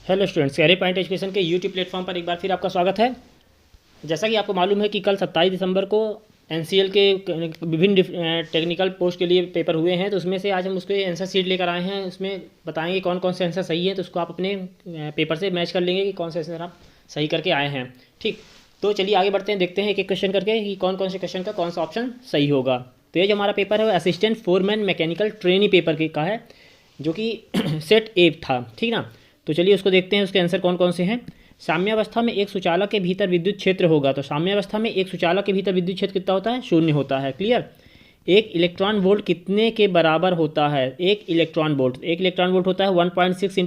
Hello students, Career Point education के YouTube platform पर एक बार फिर आपका स्वागत है। जैसा कि आपको मालूम है कि कल 27 दिसंबर को एनसीएल के विभिन्न टेक्निकल पोस्ट के लिए पेपर हुए हैं, तो उसमें से आज हम उसके आंसर शीट लेकर आए हैं। उसमें बताएंगे कौन कौन से आंसर सही है, तो उसको आप अपने पेपर से मैच कर लेंगे कि कौन से आंसर आप सही करके आए हैं। ठीक, तो चलिए आगे बढ़ते हैं, देखते हैं एक एक क्वेश्चन करके कि कौन कौन से क्वेश्चन का कौन सा ऑप्शन सही होगा। तो ये जो हमारा पेपर है वो assistant foreman mechanical trainee paper का है, जो कि सेट ए था। ठीक ना, तो चलिए उसको देखते हैं, उसके आंसर कौन कौन से हैं। साम्यावस्था में एक सुचालक के भीतर विद्युत क्षेत्र होगा, तो साम्यावस्था में एक सुचालक के भीतर विद्युत क्षेत्र कितना होता है? 0 होता है। क्लियर। एक इलेक्ट्रॉन वोल्ट कितने के बराबर होता है? एक इलेक्ट्रॉन वोल्ट होता है 1.6 ×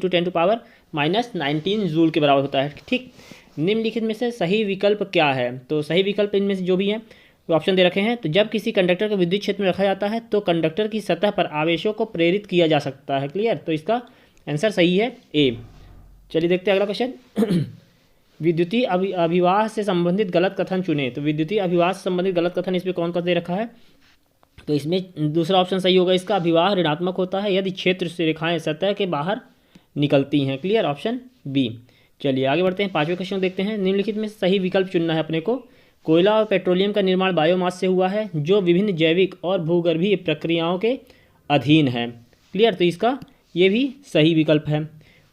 10⁻⁻19 जूल के बराबर होता है। ठीक, निम्नलिखित में से सही विकल्प क्या है? तो सही विकल्प इनमें से जो भी है वो ऑप्शन दे रखे हैं। तो जब किसी कंडक्टर को विद्युत क्षेत्र में रखा जाता है तो कंडक्टर की सतह पर आवेशों को प्रेरित किया जा सकता है। क्लियर, तो इसका आंसर सही है ए। चलिए देखते हैं अगला क्वेश्चन। विद्युतीय अभिवाह से संबंधित गलत कथन चुने। तो विद्युतीय अभिवाह से संबंधित गलत कथन इसमें कौन कौन दे रखा है? तो इसमें दूसरा ऑप्शन सही होगा, इसका अभिवाह ऋणात्मक होता है यदि क्षेत्र से रेखाएं सतह के बाहर निकलती हैं। Clear, option B. चलिए आगे बढ़ते हैं, पांचवें क्वेश्चन देखते हैं। निम्नलिखित में सही विकल्प चुनना है अपने को। कोयला और पेट्रोलियम का निर्माण बायोमास से हुआ है जो विभिन्न जैविक और भूगर्भीय प्रक्रियाओं के अधीन है। क्लियर, तो इसका ये भी सही विकल्प है।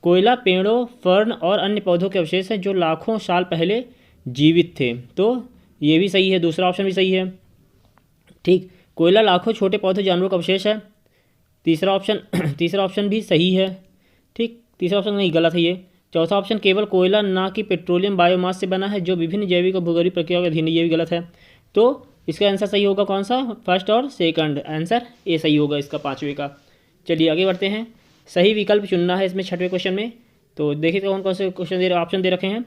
कोयला पेड़ों, फर्न और अन्य पौधों के अवशेष हैं जो लाखों साल पहले जीवित थे, तो ये भी सही है, दूसरा ऑप्शन भी सही है। ठीक, कोयला लाखों छोटे पौधे जानवरों का अवशेष है, तीसरा ऑप्शन भी सही है। ठीक, तीसरा ऑप्शन नहीं, गलत है ये। चौथा ऑप्शन केवल कोयला ना कि पेट्रोलियम बायोमास से बना है जो विभिन्न जैविक और भूगर्भीय प्रक्रियाओं के अधीन है, ये भी गलत है। तो इसका आंसर सही होगा कौन सा? फर्स्ट और सेकंड, आंसर ए सही होगा इसका, पाँचवें का। चलिए आगे बढ़ते हैं, सही विकल्प चुनना है इसमें छठवें क्वेश्चन में। तो देखिए कौन कौन से क्वेश्चन ऑप्शन दे रखे हैं।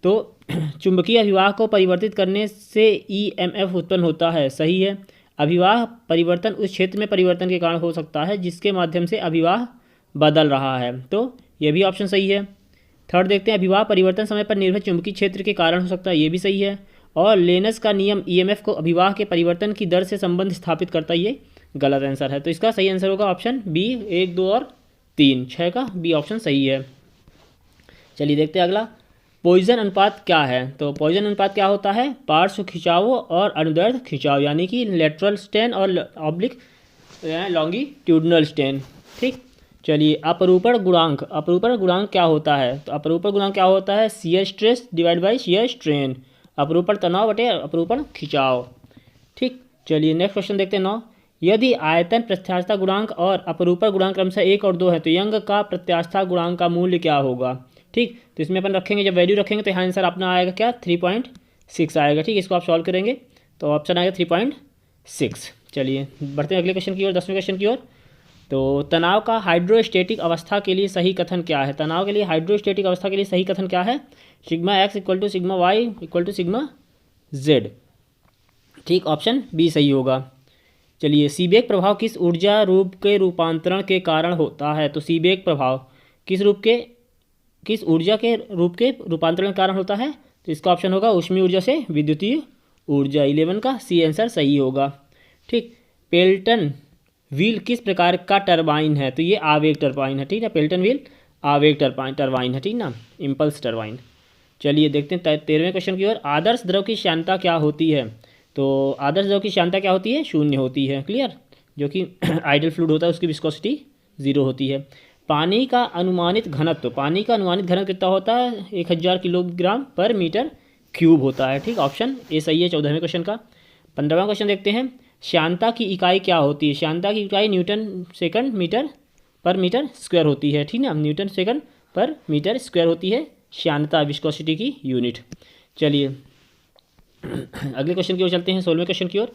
तो चुंबकीय अभिवाह को परिवर्तित करने से ईएमएफ उत्पन्न होता है, सही है। अभिवाह परिवर्तन उस क्षेत्र में परिवर्तन के कारण हो सकता है जिसके माध्यम से अभिवाह बदल रहा है, तो यह भी ऑप्शन सही है। थर्ड देखते हैं, अभिवाह परिवर्तन समय पर निर्भर चुंबकीय क्षेत्र के कारण हो सकता है, ये भी सही है। और लेनस का नियम ईएमएफ को अभिवाह के परिवर्तन की दर से संबंध स्थापित करता है, ये गलत आंसर है। तो इसका सही आंसर होगा ऑप्शन बी, 1, 2 और 3, 6 का बी ऑप्शन सही है। चलिए देखते हैं अगला, पॉइजन अनुपात क्या है? तो पॉइजन अनुपात क्या होता है? पार्श्व खिंचाव और अनुदैर्ध्य खिंचाव, यानी कि लेटरल स्ट्रेन और ऑब्लिक लॉन्गिट्यूडनल स्ट्रेन। ठीक, चलिए अपरूपण गुणांक क्या होता है? तो अपरूपण गुणांक क्या होता है? Shear stress divide by shear strain, अपरूपण तनाव बटे अपरूपण खिंचाव। ठीक, चलिए नेक्स्ट क्वेश्चन देखते हैं 9। यदि आयतन प्रत्यास्थता गुणांक और अपरूपण गुणांक क्रमशः 1 और 2 है तो यंग का प्रत्यास्थता गुणांक का मूल्य क्या होगा? ठीक, तो इसमें अपन रखेंगे, जब वैल्यू रखेंगे तो यहाँ आंसर अपना आएगा क्या? 3.6 आएगा। ठीक, इसको आप सॉल्व करेंगे तो ऑप्शन आएगा 3.6। चलिए बढ़ते हैं अगले क्वेश्चन की ओर, 10वें क्वेश्चन की ओर। तो तनाव का हाइड्रोस्टेटिक अवस्था के लिए सही कथन क्या है? तनाव के लिए हाइड्रोस्टेटिक अवस्था के लिए सही कथन क्या है? Sigma X equal to sigma Y equal to sigma Z. ठीक, ऑप्शन बी सही होगा। चलिए सीबेक प्रभाव किस ऊर्जा रूप के रूपांतरण के कारण होता है? तो सीबेक प्रभाव किस ऊर्जा के रूप के रूपांतरण के कारण होता है? तो इसका ऑप्शन होगा ऊष्मीय ऊर्जा से विद्युतीय ऊर्जा, 11 का सी आंसर सही होगा। ठीक, पेल्टन व्हील किस प्रकार का टरबाइन है? तो ये आवेग टरबाइन है। ठीक है, पेल्टन व्हील आवेग टरबाइन है, ठीक ना, इम्पल्स टरबाइन। चलिए देखते हैं 13वें क्वेश्चन की ओर। आदर्श द्रव की श्यानता क्या होती है? तो आदर्श द्रव की श्यानता क्या होती है? 0 होती है। क्लियर, जो कि आइडल फ्लूइड होता है उसकी विस्कोसिटी 0 होती है। पानी का अनुमानित घनत्व कितना होता है? 1000 किलोग्राम पर मीटर क्यूब होता है। ठीक, ऑप्शन ए सही है 14वें क्वेश्चन का। 15वां क्वेश्चन देखते हैं, श्यानता की इकाई क्या होती है? श्यानता की इकाई न्यूटन सेकंड मीटर पर मीटर स्क्वायर होती है। ठीक ना, न्यूटन सेकंड पर मीटर स्क्वायर होती है श्यानता, विस्कोसिटी की यूनिट। चलिए अगले क्वेश्चन की ओर चलते हैं, 16वें क्वेश्चन की ओर।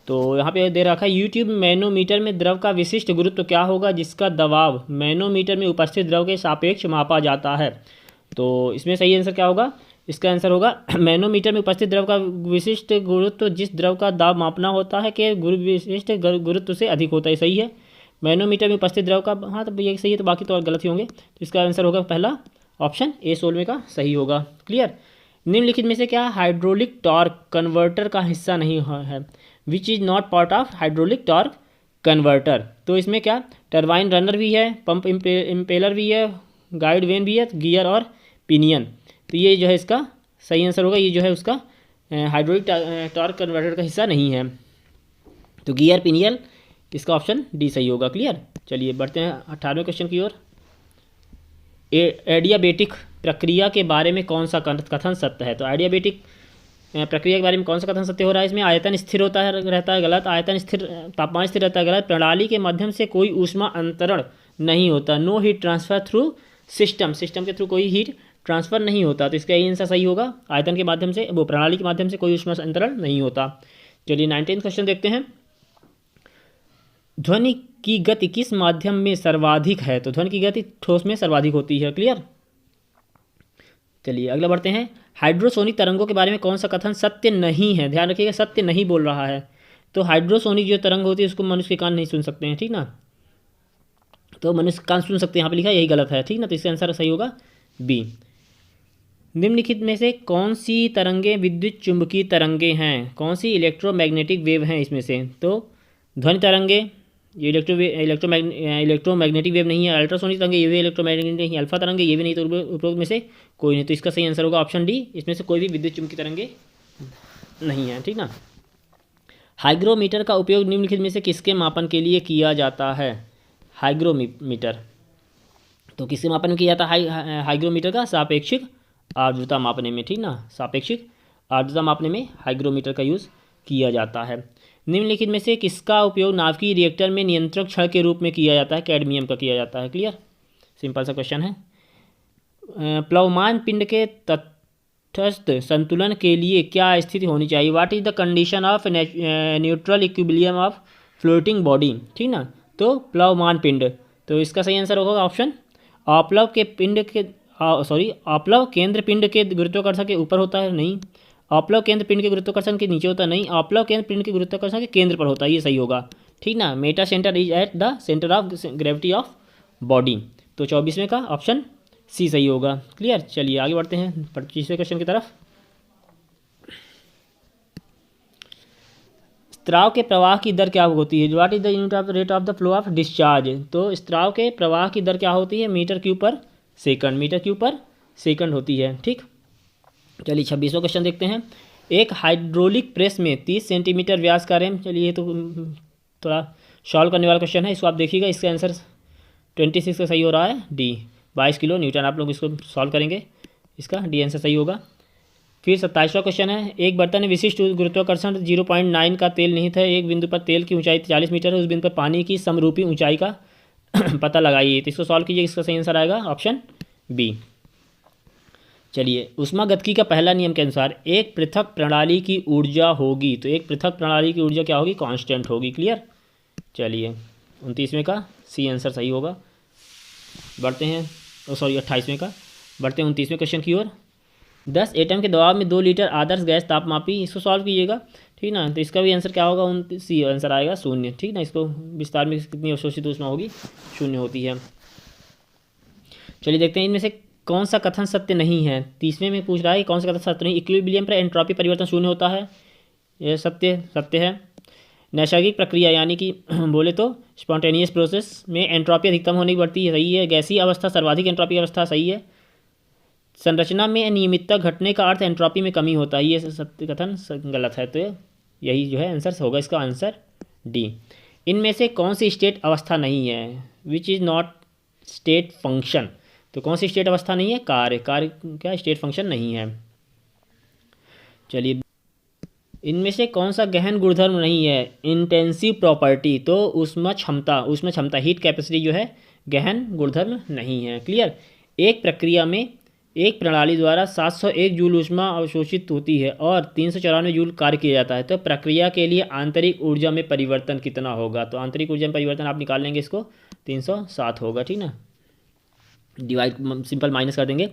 तो यहाँ पे दे रखा है यूट्यूब मैनोमीटर में द्रव का विशिष्ट गुरुत्व क्या होगा जिसका दबाव मैनोमीटर में उपस्थित द्रव के सापेक्ष मापा जाता है? तो इसमें सही आंसर क्या होगा? इसका आंसर होगा मैनोमीटर में उपस्थित द्रव का विशिष्ट गुरुत्व जिस द्रव का दाब मापना होता है कि विशिष्ट गुरुत्व से अधिक होता है, सही है। मैनोमीटर में उपस्थित द्रव का, हाँ तो ये सही है, तो बाकी तो और गलत ही होंगे। तो इसका आंसर होगा पहला ऑप्शन ए 16वें का सही होगा। क्लियर, निम्नलिखित में से क्या हाइड्रोलिक टॉर्क कन्वर्टर का हिस्सा नहीं है? Which is not part of hydraulic torque converter? तो इसमें क्या टरबाइन रनर भी है, पंप इम्पेलर भी है, गाइड वेन भी है, गियर और पिनियन। तो ये जो है इसका सही आंसर होगा। ये जो है उसका हाइड्रोलिक टॉर्क कन्वर्टर का हिस्सा नहीं है। तो गियर पिनियन इसका ऑप्शन डी सही होगा। क्लियर। चलिए बढ़ते हैं 18वें क्वेश्चन की ओर। एडियाबेटिक प्रक्रिया के बारे में कौन सा कथन सत्य है? तो एडियाबेटिक प्रक्रिया के बारे में कौन सा कथन सत्य हो रहा है? इसमें आयतन स्थिर होता है, रहता है, गलत। आयतन स्थिर, तापमान स्थिर रहता है, गलत। प्रणाली के माध्यम से कोई ऊष्मा अंतरण नहीं होता। No heat transfer through system, system के थ्रू कोई हीट ट्रांसफर नहीं होता। तो इसका यही आंसर सही होगा। आयतन के माध्यम से, वो प्रणाली के माध्यम से कोई ऊष्मा अंतरण नहीं होता। चलिए 19वां क्वेश्चन देखते हैं। ध्वनि की गति किस माध्यम में सर्वाधिक है? तो ध्वनि की गति ठोस में सर्वाधिक होती है। क्लियर। चलिए अगला बढ़ते हैं। हाइड्रोसोनिक तरंगों के बारे में कौन सा कथन सत्य नहीं है? ध्यान रखिएगा, सत्य नहीं बोल रहा है। तो हाइड्रोसोनिक जो तरंग होती है उसको मनुष्य के कान नहीं सुन सकते हैं, ठीक ना। तो मनुष्य कान सुन सकते हैं, यहाँ पे लिखा है, यही गलत है, ठीक ना। तो इसका आंसर सही होगा बी। निम्नलिखित में से कौन सी तरंगें विद्युत चुंबकीय तरंगें हैं? कौन सी इलेक्ट्रोमैग्नेटिक वेव हैं इसमें से? तो ध्वनि तरंगे, ये इलेक्ट्रोमैग्नेटिक वेव नहीं है। अल्ट्रासोनिक तरंगे, ये भी इलेक्ट्रोमैग्नेटिक नहीं है। अल्फा तरंगे, ये भी नहीं। तो उपरोक्त में से कोई नहीं। तो इसका सही आंसर होगा ऑप्शन डी। इसमें से कोई भी विद्युत चुंबकीय तरंगे नहीं है, ठीक ना। हाइग्रोमीटर का उपयोग निम्नलिखित में से किसके मापन के लिए किया जाता है? हाइग्रोमीटर तो किसके मापन में किया जाता है? हाइग्रोमीटर का सापेक्षिक आर्द्रता मापने में, ठीक ना। सापेक्षिक आर्द्रता मापने में हाइग्रोमीटर का यूज़ किया जाता है। निम्नलिखित में से किसका उपयोग नाभिकीय रिएक्टर में नियंत्रक छड़ के रूप में किया जाता है? कैडमियम का किया जाता है। क्लियर। सिंपल सा क्वेश्चन है। प्लवमान पिंड के तटस्थ संतुलन के लिए क्या स्थिति होनी चाहिए? What is the condition of neutral equilibrium of floating body, ठीक ना। तो प्लवमान पिंड, तो इसका सही आंसर होगा ऑप्शन। अपलव के पिंड के अपलव केंद्र पिंड के गुरुत्वाकर्षण के ऊपर होता है, नहीं। अपलव केंद्र पिंड के गुरुत्वाकर्षण के नीचे होता है, नहीं। अपलव केंद्र पिंड के गुरुत्वाकर्षण के केंद्र पर होता है, ये सही होगा, ठीक ना। Meta centre is at the centre of gravity of body. तो 24वें का ऑप्शन सी सही होगा। क्लियर। चलिए आगे बढ़ते हैं 25वें क्वेश्चन की तरफ। स्त्राव के प्रवाह की दर क्या होती है? What is the unit of rate of the flow of discharge? तो स्त्राव के प्रवाह की दर क्या होती है? मीटर क्यूब पर सेकंड, मीटर क्यूब पर सेकंड होती है, ठीक। चलिए 26वां क्वेश्चन देखते हैं। एक हाइड्रोलिक प्रेस में 30 सेंटीमीटर व्यास का रैम, चलिए तो थोड़ा सॉल्व करने वाला क्वेश्चन है, इसको आप देखिएगा। इसका आंसर 26 का सही हो रहा है डी, 22 किलो न्यूटन। आप लोग इसको सॉल्व करेंगे, इसका डी आंसर सही होगा। फिर 27वां क्वेश्चन है। एक बर्तन में विशिष्ट गुरुत्वाकर्षण 0.9 का तेल निहित है। एक बिंदु पर तेल की ऊंचाई 40 मीटर है। उस बिंदु पर पानी की समरूपी ऊंचाई का पता लगाइए। तो इसको सॉल्व कीजिए, इसका सही आंसर आएगा ऑप्शन बी। चलिए ऊष्मागतिकी का पहला नियम के अनुसार एक पृथक प्रणाली की ऊर्जा होगी, तो एक पृथक प्रणाली की ऊर्जा क्या होगी? कांस्टेंट होगी। क्लियर। चलिए 29वें का सी आंसर सही होगा। बढ़ते हैं 28वें का। बढ़ते हैं 29वें क्वेश्चन की ओर। 10 एटम के दबाव में 2 लीटर आदर्श गैस तापमापी, इसको सॉल्व कीजिएगा, ठीक ना। तो इसका भी आंसर क्या होगा? सी आंसर आएगा 0, ठीक ना। इसको विस्तार में कितनी अवशोषित ऊष्मा होगी? 0 होती है। चलिए देखते हैं इनमें से कौन सा कथन सत्य नहीं है। 30वें में पूछ रहा है कौन सा कथन सत्य नहीं। इक्विलिब्रियम पर एंट्रोपी परिवर्तन 0 होता है, यह सत्य है। नैसर्गिक प्रक्रिया यानी कि बोले तो स्पॉन्टेनियस प्रोसेस में एंट्रोपी अधिकतम होने की बढ़ती है, सही है। गैसीय अवस्था सर्वाधिक एंट्रोपी अवस्था, सही है। संरचना में अनियमितता घटने का अर्थ एंट्रोपी में कमी होता है, ये सत्य कथन गलत है। तो यही जो है आंसर होगा, इसका आंसर डी। इनमें से कौन सी स्टेट अवस्था नहीं है? Which is not state function. तो कौन सी स्टेट अवस्था नहीं है? कार्य क्या स्टेट फंक्शन नहीं है। चलिए इनमें से कौन सा गहन गुणधर्म नहीं है? इंटेंसिव प्रॉपर्टी, तो ऊष्मा क्षमता हीट कैपेसिटी जो है गहन गुणधर्म नहीं है। क्लियर। एक प्रक्रिया में एक प्रणाली द्वारा 701 जूल ऊष्मा अवशोषित होती है और 394 जूल कार्य किया जाता है। तो प्रक्रिया के लिए आंतरिक ऊर्जा में परिवर्तन कितना होगा? तो आंतरिक ऊर्जा में परिवर्तन आप निकाल लेंगे, इसको 307 होगा, ठीक ना। डिवाइड सिंपल माइनस कर देंगे।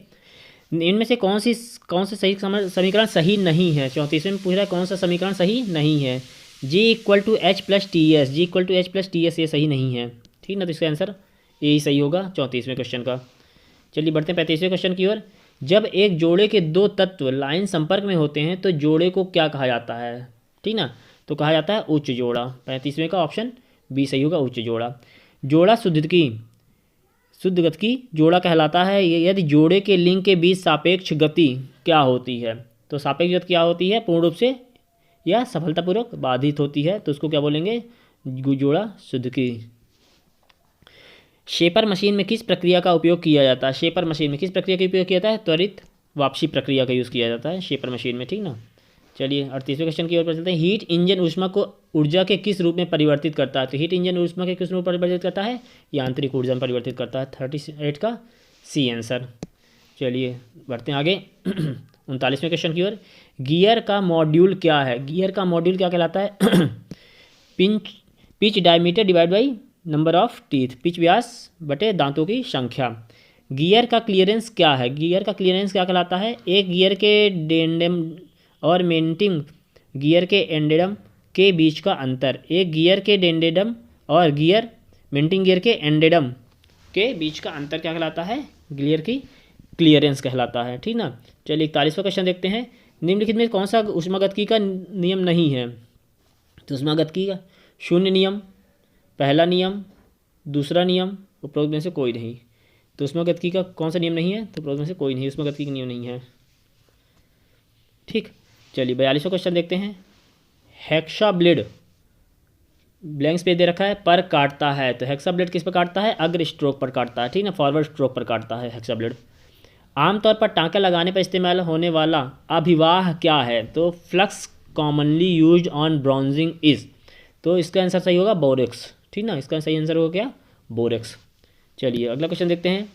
इनमें से कौन से सही समीकरण सही नहीं है? 34वें में पूछ रहा है कौन सा समीकरण सही नहीं है? G=H+TS, G=H+TS ये सही नहीं है, ठीक ना। तो इसका आंसर यही सही होगा 34वें क्वेश्चन का। चलिए बढ़ते हैं 35वें क्वेश्चन की ओर। जब एक जोड़े के 2 तत्व लाइन संपर्क में होते हैं तो जोड़े को क्या कहा जाता है? ठीक ना, तो कहा जाता है उच्च जोड़ा। 35वें का ऑप्शन बी सही होगा, उच्च जोड़ा। जोड़ा शुद्ध गतिकी जोड़ा कहलाता है यदि जोड़े के लिंग के बीच सापेक्ष गति क्या होती है। तो सापेक्ष गति क्या होती है, पूर्ण रूप से या सफलतापूर्वक बाधित होती है, तो उसको क्या बोलेंगे, जोड़ा शुद्ध की। शेपर मशीन में किस प्रक्रिया का उपयोग किया जाता है। शेपर मशीन में किस प्रक्रिया का उपयोग किया जाता है, त्वरित वापसी प्रक्रिया का यूज़ किया जाता है शेपर मशीन में, ठीक ना। चलिए 38वें क्वेश्चन की ओर पर चलते हैं। हीट इंजन ऊष्मा को ऊर्जा के किस रूप में परिवर्तित करता है। तो हीट इंजन ऊष्मा के किस रूप में परिवर्तित करता है, यांत्रिक ऊर्जा में परिवर्तित करता है। 38 का सी आंसर। चलिए बढ़ते हैं आगे 39वें क्वेश्चन की ओर। गियर का मॉड्यूल क्या है। गियर का मॉड्यूल क्या कहलाता है pitch diameter divide by number of teeth, pitch व्यास बटे दांतों की संख्या। गियर का क्लियरेंस क्या है। गियर का क्लियरेंस क्या कहलाता है, एक गियर के डेंडम और मेंटिंग गियर के एंडेडम के बीच का अंतर। एक गियर के डेंडेडम और गियर मेंटिंग गियर के एंडेडम के बीच का अंतर क्या कहलाता है, गियर की क्लियरेंस कहलाता है, ठीक ना। चलिए 41वां क्वेश्चन देखते हैं। निम्नलिखित में कौन सा ऊष्मागतिकी का नियम नहीं है। तो ऊष्मागतिकी का शून्य नियम, पहला नियम, दूसरा नियम, उपरोक्त में से कोई नहीं। तो ऊष्मागतिकी का कौन सा नियम नहीं है, तो उपरोक्त में से कोई नहीं, ऊष्मागतिकी का नियम नहीं है, ठीक। चलिए 42वां क्वेश्चन देखते हैं। हेक्सा ब्लेड ब्लैंक स्पेस दे रखा है पर काटता है। तो हेक्सा ब्लेड किस पर काटता है, अग्र स्ट्रोक पर काटता है, ठीक ना, फॉरवर्ड स्ट्रोक पर काटता है हेक्सा ब्लेड। आमतौर पर टाँका लगाने पर इस्तेमाल होने वाला अभिवाह क्या है। तो flux commonly used on bronzing is. तो इसका आंसर सही होगा बोरेक्स, ठीक ना, इसका सही आंसर होगा क्या, बोरेक्स। चलिए अगला क्वेश्चन देखते हैं।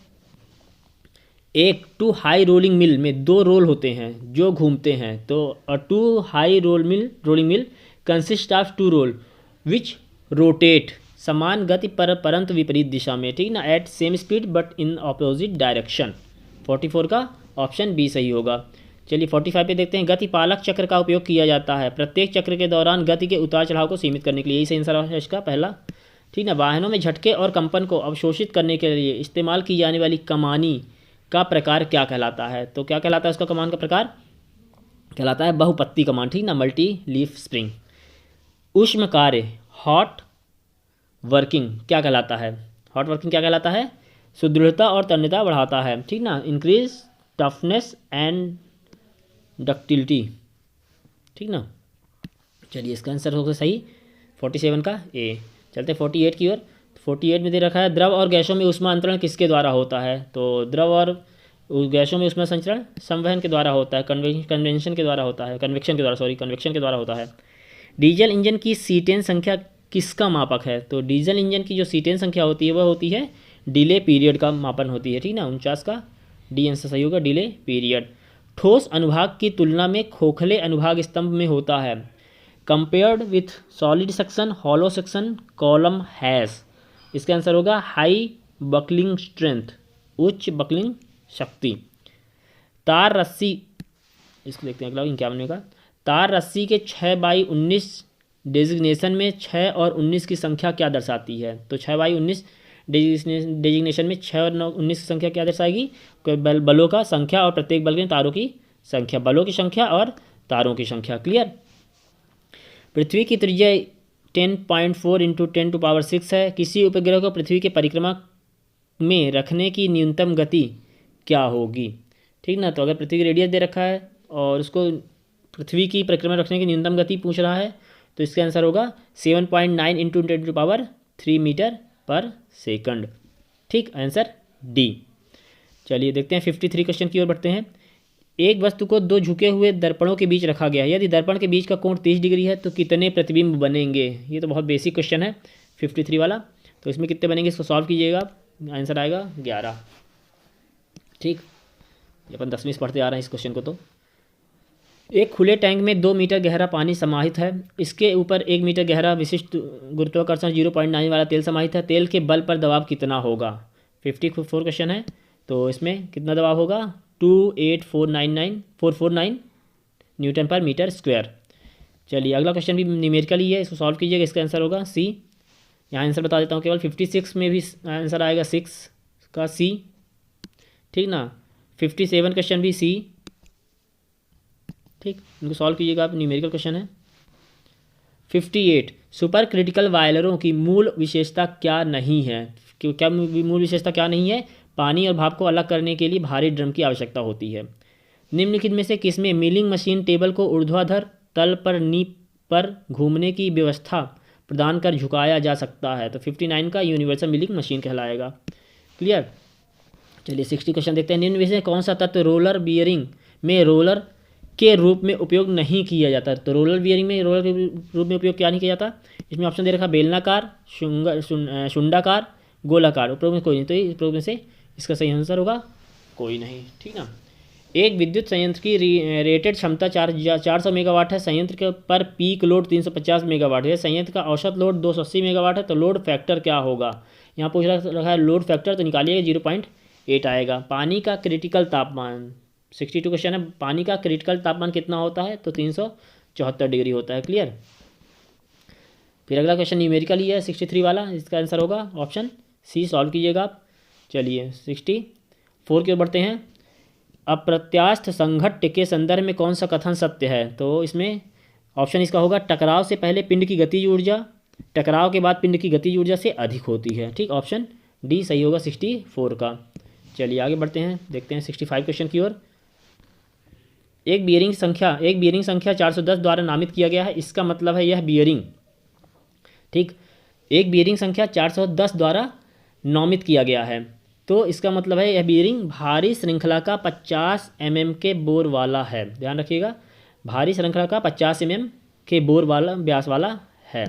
एक टू हाई रोलिंग मिल में दो रोल होते हैं जो घूमते हैं। तो a two high rolling mill consist of two roll which rotate समान गति पर परंतु विपरीत दिशा में, ठीक ना, at same speed but in opposite direction. 44 का ऑप्शन बी सही होगा। चलिए 45 पे देखते हैं। गतिपालक चक्र का उपयोग किया जाता है प्रत्येक चक्र के दौरान गति के उतार चढ़ाव को सीमित करने के लिए। यही सही आंसर है इसका पहला, ठीक ना। वाहनों में झटके और कंपन को अवशोषित करने के लिए इस्तेमाल की जाने वाली कमानी का प्रकार क्या कहलाता है। तो क्या कहलाता है उसका कमान का प्रकार, कहलाता है बहुपत्ती कमान, ठीक ना, मल्टी लीफ स्प्रिंग। ऊष्म कार्य हॉट वर्किंग क्या कहलाता है। हॉट वर्किंग क्या कहलाता है, सुदृढ़ता और तन्यता बढ़ाता है, ठीक ना, इंक्रीज टफनेस एंड डक्टिलिटी, ठीक ना। चलिए इसका आंसर होगा सही 47 का ए। चलते 48 की ओर। 48 में दे रखा है द्रव और गैसों में ऊष्मा अंतरण किसके द्वारा होता है। तो द्रव और गैसों में ऊष्मा संचरण संवहन के द्वारा होता है, कन्वेक्शन के द्वारा होता है, कन्वेक्शन के द्वारा होता है। डीजल इंजन की सीटेन संख्या किसका मापक है। तो डीजल इंजन की जो सीटेन संख्या होती है वह होती है डिले पीरियड का मापन होती है, ठीक ना, 49 का डी आंसर सही होगा, डिले पीरियड। ठोस अनुभाग की तुलना में खोखले अनुभाग स्तंभ में होता है compared with solid section, hollow section, column has. इसका आंसर होगा हाई बकलिंग स्ट्रेंथ, उच्च बकलिंग शक्ति। तार रस्सी, इसको देखते हैं अगला 51 का। तार रस्सी के 6/19 डेजिग्नेशन में 6 और 19 की संख्या क्या दर्शाती है। तो 6/19 डेजिग्नेशन में 6 और 19 की संख्या क्या दर्शाएगी, बलों का संख्या और प्रत्येक बल के तारों की संख्या, बलों की संख्या और तारों की संख्या। क्लियर। पृथ्वी की त्रिज्या 10.4 × 10⁶ है। किसी उपग्रह को पृथ्वी के परिक्रमा में रखने की न्यूनतम गति क्या होगी, ठीक ना। तो अगर पृथ्वी की रेडियस दे रखा है और उसको पृथ्वी की परिक्रमा रखने की न्यूनतम गति पूछ रहा है तो इसका आंसर होगा 7.9 × 10⁻³ मीटर/सेकंड, ठीक, आंसर डी। चलिए देखते हैं 53 क्वेश्चन की ओर बढ़ते हैं। एक वस्तु को दो झुके हुए दर्पणों के बीच रखा गया है। यदि दर्पण के बीच का कोण 30 डिग्री है तो कितने प्रतिबिंब बनेंगे। ये तो बहुत बेसिक क्वेश्चन है 53 वाला। तो इसमें कितने बनेंगे, इसको सॉल्व कीजिएगा, आंसर आएगा 11, ठीक। अपन 10वीं से पढ़ते आ रहे हैं इस क्वेश्चन को। तो एक खुले टैंक में 2 मीटर गहरा पानी समाहित है। इसके ऊपर 1 मीटर गहरा विशिष्ट गुरुत्वाकर्षण 0.9 वाला तेल समाहित है। तेल के बल पर दबाव कितना होगा। 54 क्वेश्चन है। तो इसमें कितना दबाव होगा, 28449 Nm/m²। चलिए अगला क्वेश्चन भी न्यूमेरिकल ही है, इसको सॉल्व कीजिएगा, इसका आंसर होगा सी। यहाँ आंसर बता देता हूँ केवल। 56 में भी आंसर आएगा 6 का सी, ठीक ना। 57 क्वेश्चन भी सी, ठीक, इनको सॉल्व कीजिएगा आप, न्यूमेरिकल क्वेश्चन है। 58 सुपर क्रिटिकल वायलरों की मूल विशेषता क्या नहीं है। क्या मूल विशेषता क्या नहीं है? पानी और भाप को अलग करने के लिए भारी ड्रम की आवश्यकता होती है। निम्नलिखित में से किसमें मिलिंग मशीन टेबल को ऊर्ध्वाधर तल पर नी पर घूमने की व्यवस्था प्रदान कर झुकाया जा सकता है? तो 59 का यूनिवर्सल मिलिंग मशीन कहलाएगा। क्लियर। चलिए 60 क्वेश्चन देखते हैं। निम्न में से कौन सा तत्व रोलर बियरिंग में रोलर के रूप में उपयोग नहीं किया जाता? तो रोलर बियरिंग में रोलर के रूप में उपयोग क्या नहीं किया जाता? इसमें ऑप्शन दे रखा बेलनाकार, शुंडाकार, गोलाकार। उपयोग में कोई नहीं, तो इस उपयोग में से इसका सही आंसर होगा कोई नहीं। ठीक ना। एक विद्युत संयंत्र की रेटेड क्षमता 400 मेगावाट है। संयंत्र के पर पीक लोड 350 मेगावाट है। संयंत्र का औसत लोड 280 मेगावाट है। तो लोड फैक्टर क्या होगा? यहाँ पूछ रखा है लोड फैक्टर, तो निकालिएगा 0.8 आएगा। पानी का क्रिटिकल तापमान 62 क्वेश्चन है। पानी का क्रिटिकल तापमान कितना होता है? तो 374 डिग्री होता है। क्लियर। फिर अगला क्वेश्चन न्यूमेरिकल ही है 63 वाला। इसका आंसर होगा ऑप्शन सी। सॉल्व कीजिएगा आप। चलिए 64 की ओर बढ़ते हैं। अप्रत्यास्थ संघट्ट के संदर्भ में कौन सा कथन सत्य है? तो इसमें ऑप्शन इसका होगा टकराव से पहले पिंड की गतिज ऊर्जा टकराव के बाद पिंड की गतिज ऊर्जा से अधिक होती है। ठीक, ऑप्शन डी सही होगा 64 का। चलिए आगे बढ़ते हैं, देखते हैं 65 क्वेश्चन की ओर। एक बियरिंग संख्या 410 द्वारा नामित किया गया है। इसका मतलब है यह बियरिंग, ठीक, एक बियरिंग संख्या 410 द्वारा नामित किया गया है, तो इसका मतलब है यह बियरिंग भारी श्रृंखला का 50 mm के बोर वाला है। ध्यान रखिएगा, भारी श्रृंखला का 50 mm के बोर वाला व्यास वाला है।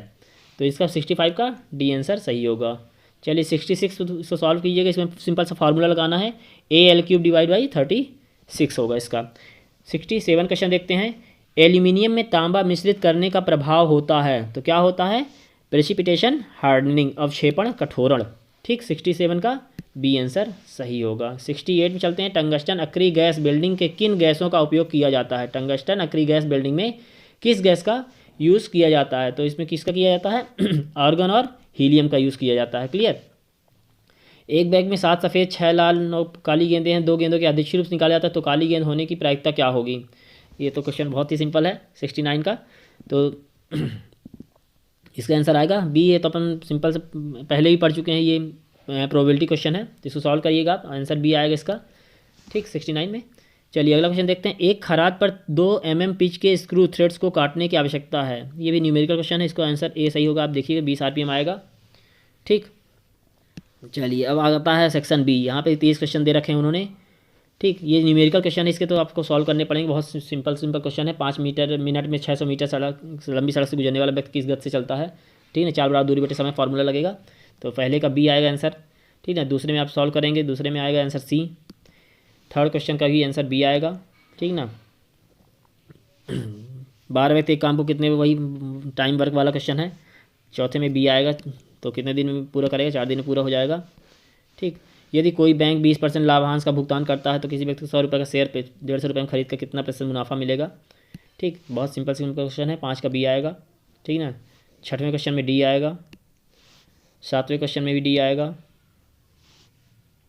तो इसका 65 का डी आंसर सही होगा। चलिए 66 इसको सॉल्व कीजिएगा। इसमें सिंपल सा फार्मूला लगाना है, AL³ डिवाइड बाई 36 होगा इसका। 67 क्वेश्चन देखते हैं। एल्यूमिनियम में तांबा मिश्रित करने का प्रभाव होता है, तो क्या होता है? प्रेसिपिटेशन हार्डनिंग, अवक्षेपण कठोरण। ठीक, 67 का बी आंसर सही होगा। 68 में चलते हैं। टंगस्टन अक्री गैस बिल्डिंग के किन गैसों का उपयोग किया जाता है? टंगस्टन अक्री गैस बिल्डिंग में किस गैस का यूज़ किया जाता है? तो इसमें किसका किया जाता है? आर्गन और हीलियम का यूज़ किया जाता है। क्लियर। एक बैग में 7 सफ़ेद 6 लाल 9 काली गेंदें हैं। 2 गेंदों के अदृश्य रूप से निकाला जाता है, तो काली गेंद होने की प्रायिकता क्या होगी? ये तो क्वेश्चन बहुत ही सिंपल है 69 का। तो इसका आंसर आएगा बी। ये तो अपन सिंपल से पहले ही पढ़ चुके हैं, ये प्रोबेबिलिटी क्वेश्चन है, तो इसको सॉल्व करिएगा आप, आंसर बी आएगा इसका। ठीक, 69 में। चलिए अगला क्वेश्चन देखते हैं। एक खराद पर 2 mm पिच के स्क्रू थ्रेड्स को काटने की आवश्यकता है। ये भी न्यूमेरिकल क्वेश्चन है, इसका आंसर ए सही होगा। आप देखिएगा 20 RPM आएगा। ठीक, चलिए अब आता है सेक्शन बी। यहाँ पे 30 क्वेश्चन दे रखे हैं उन्होंने। ठीक, ये न्यूमेरिकल क्वेश्चन है, इसके तो आपको सॉल्व करने पड़ेंगे। बहुत सिंपल क्वेश्चन है। 5 मिनट में 600 मीटर लंबी सड़क से गुजरने वाला व्यक्ति किस गति से चलता है? ठीक है, 4 बराबर दूरी बटे समय फार्मूला लगेगा। तो पहले का बी आएगा आंसर, ठीक है। दूसरे में आप सॉल्व करेंगे, दूसरे में आएगा आंसर सी। थर्ड क्वेश्चन का भी आंसर बी आएगा, ठीक ना। 12 व्यक्ति एक काम को कितने, वही टाइम वर्क वाला क्वेश्चन है। चौथे में बी आएगा, तो कितने दिन में पूरा करेगा? 4 दिन में पूरा हो जाएगा। ठीक, यदि कोई बैंक 20% लाभांश का भुगतान करता है, तो किसी व्यक्ति को 100 रुपये का शेयर पे 150 रुपये में खरीद कर कितना % मुनाफा मिलेगा? ठीक, बहुत सिंपल क्वेश्चन है। 5 का बी आएगा, ठीक ना। 6वें क्वेश्चन में डी आएगा। 7वें क्वेश्चन में भी डी आएगा।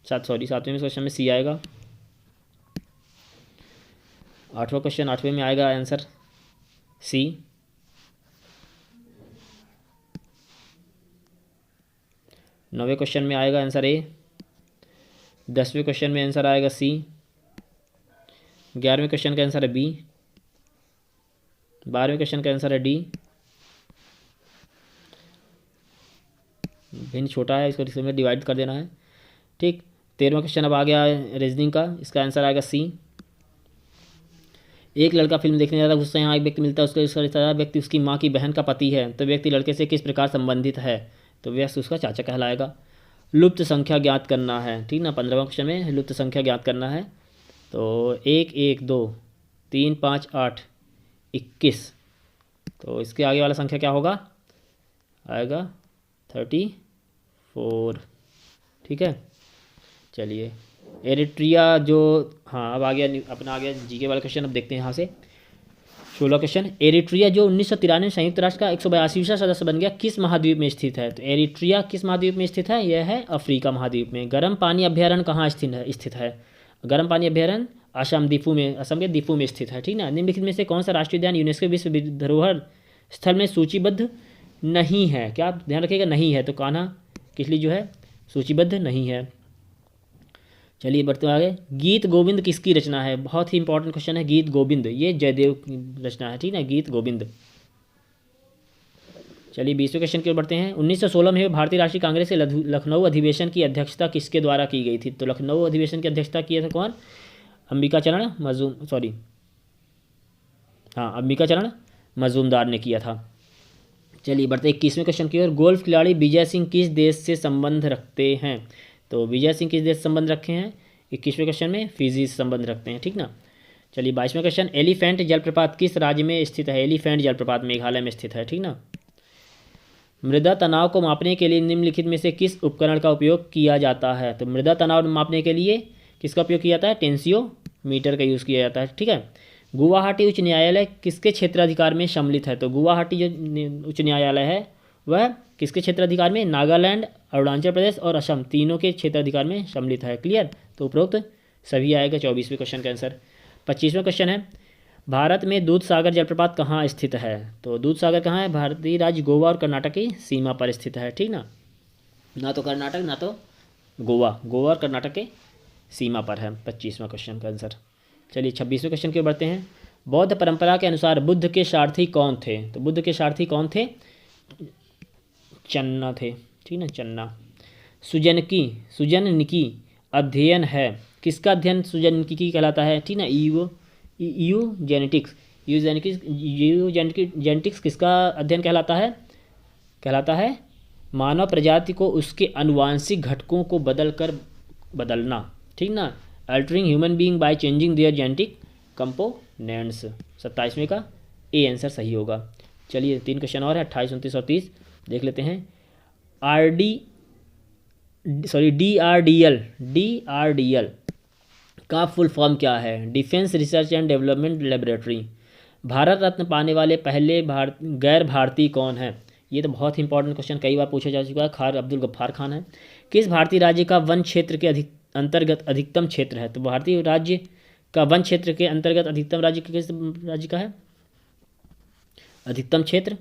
7वें क्वेश्चन में सी आएगा। 8वां क्वेश्चन 8वें में आएगा आंसर सी। 9वें क्वेश्चन में आएगा आंसर ए। 10वें क्वेश्चन में आंसर आएगा सी। 11वें क्वेश्चन का आंसर है बी। 12वें क्वेश्चन का आंसर है डी। भिन्न छोटा है, इसको इसमें डिवाइड कर देना है। ठीक, 13वां क्वेश्चन अब आ गया रीजनिंग का, इसका आंसर आएगा सी। एक लड़का फिल्म देखने जाता है, उससे यहाँ एक व्यक्ति मिलता है, उसका रिश्तेदार व्यक्ति उसकी माँ की बहन का पति है, तो व्यक्ति लड़के से किस प्रकार संबंधित है? तो व्यक्ति उसका चाचा कहलाएगा। लुप्त संख्या ज्ञात करना है, ठीक ना। 15वां क्वेश्चन में लुप्त संख्या ज्ञात करना है। तो 1 1 2 3 5 8 21, तो इसके आगे वाला संख्या क्या होगा? आएगा 34। ठीक है, चलिए एरिट्रिया जो, हाँ अब आ गया अपना, आ गया जीके वाला क्वेश्चन। अब देखते हैं यहाँ से 16 क्वेश्चन। एरिट्रिया जो 1993 में संयुक्त राष्ट्र का 182वां सदस्य बन गया, किस महाद्वीप में स्थित है? तो एरिट्रिया किस महाद्वीप में स्थित है? यह है अफ्रीका महाद्वीप में। गर्म पानी अभ्यारण्य कहाँ स्थित है? गर्म पानी अभ्यारण्य असम के दीफू में स्थित है, ठीक ना। निम्नलिखित में से कौन सा राष्ट्रीय उद्यान यूनेस्को विश्व धरोहर स्थल में सूचीबद्ध नहीं है? क्या ध्यान रखिएगा, नहीं है। तो कान्हा किसली जो है सूचीबद्ध नहीं है। चलिए बढ़ते आगे। गीत गोविंद किसकी रचना है? बहुत ही इंपॉर्टेंट क्वेश्चन है। गीत गोविंद ये जयदेव की रचना है, ठीक है, गीत गोविंद। चलिए 20वें क्वेश्चन की ओर बढ़ते हैं। 1916 में भारतीय राष्ट्रीय कांग्रेस के लखनऊ अधिवेशन की अध्यक्षता किसके द्वारा की गई थी? तो लखनऊ अधिवेशन की अध्यक्षता किए थे कौन? अंबिकाचरण मजूमदार ने किया था। चलिए बढ़ते 21वें क्वेश्चन की ओर। गोल्फ खिलाड़ी विजय सिंह किस देश से संबंध रखते हैं? तो विजय सिंह किस देश से संबंध रखे हैं? 21वें क्वेश्चन में फिजी से संबंध रखते हैं, ठीक ना। चलिए 22वें क्वेश्चन। एलिफेंट जलप्रपात किस राज्य में स्थित है? एलिफेंट जलप्रपात मेघालय में स्थित है, ठीक ना। मृदा तनाव को मापने के लिए निम्नलिखित में से किस उपकरण का उपयोग किया जाता है? तो मृदा तनाव मापने के लिए किसका उपयोग किया जाता है? टेंसियोमीटर का यूज़ किया जाता है, ठीक है। गुवाहाटी उच्च न्यायालय किसके क्षेत्राधिकार में सम्मिलित है? तो गुवाहाटी जो उच्च न्यायालय है वह किसके क्षेत्राधिकार में? नागालैंड, अरुणाचल प्रदेश और असम तीनों के क्षेत्राधिकार में सम्मिलित है। क्लियर? तो उपरोक्त सभी आएगा 24वें क्वेश्चन का आंसर। 25वां क्वेश्चन है। भारत में दूध सागर जलप्रपात कहाँ स्थित है? तो दूध सागर कहाँ है? भारतीय राज्य गोवा और कर्नाटक की सीमा पर स्थित है, ठीक ना। ना तो कर्नाटक ना तो गोवा, गोवा और कर्नाटक के सीमा पर है 25वां क्वेश्चन का आंसर। चलिए 26वें क्वेश्चन की ओर बढ़ते हैं। बौद्ध परंपरा के अनुसार बुद्ध के सारथी कौन थे? तो बुद्ध के सारथी कौन थे? चन्ना थे, ठीक ना, चन्ना। सुजननिकी अध्ययन है किसका अध्ययन सुजननिकी कहलाता है, ठीक ना। जेनेटिक्स किसका अध्ययन कहलाता है मानव प्रजाति को उसके अनुवांशिक घटकों को बदलना, ठीक ना। Altering human being by changing their genetic components. 27वें का ए आंसर सही होगा। चलिए 3 क्वेश्चन और है, 28, 29 और 30 देख लेते हैं। DRDL का फुल फॉर्म क्या है? Defence research and development laboratory. Bharat Ratna पाने वाले पहले गैर भारतीय कौन है? ये तो बहुत ही इंपॉर्टेंट क्वेश्चन, कई बार पूछा जा चुका है। खार अब्दुल गफ्फार खान है। किस भारतीय राज्य का वन क्षेत्र के अंतर्गत अधिकतम क्षेत्र है? तो भारतीय राज्य का वन क्षेत्र के अंतर्गत अधिकतम राज्य किस राज्य का है? अधिकतम क्षेत्र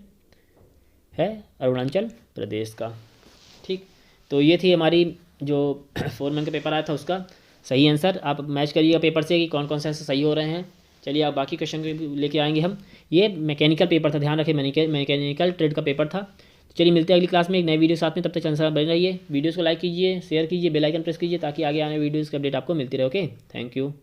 है अरुणाचल प्रदेश का, ठीक। तो ये थी हमारी जो फोरमैन का पेपर आया था उसका सही आंसर। आप मैच करिएगा पेपर से कि कौन कौन से आंसर सही हो रहे हैं। चलिए आप बाकी क्वेश्चन लेके आएंगे हम। ये मैकेनिकल पेपर था, ध्यान रखें, मैकेनिकल ट्रेड का पेपर था। चलिए मिलते हैं अगली क्लास में एक नई वीडियो साथ में। तब तक चैनल बने रहिए, वीडियोस को लाइक कीजिए, शेयर कीजिए, बेल आइकन प्रेस कीजिए ताकि आगे आने वीडियोस की अपडेट आपको मिलती रहे। Okay, thank you.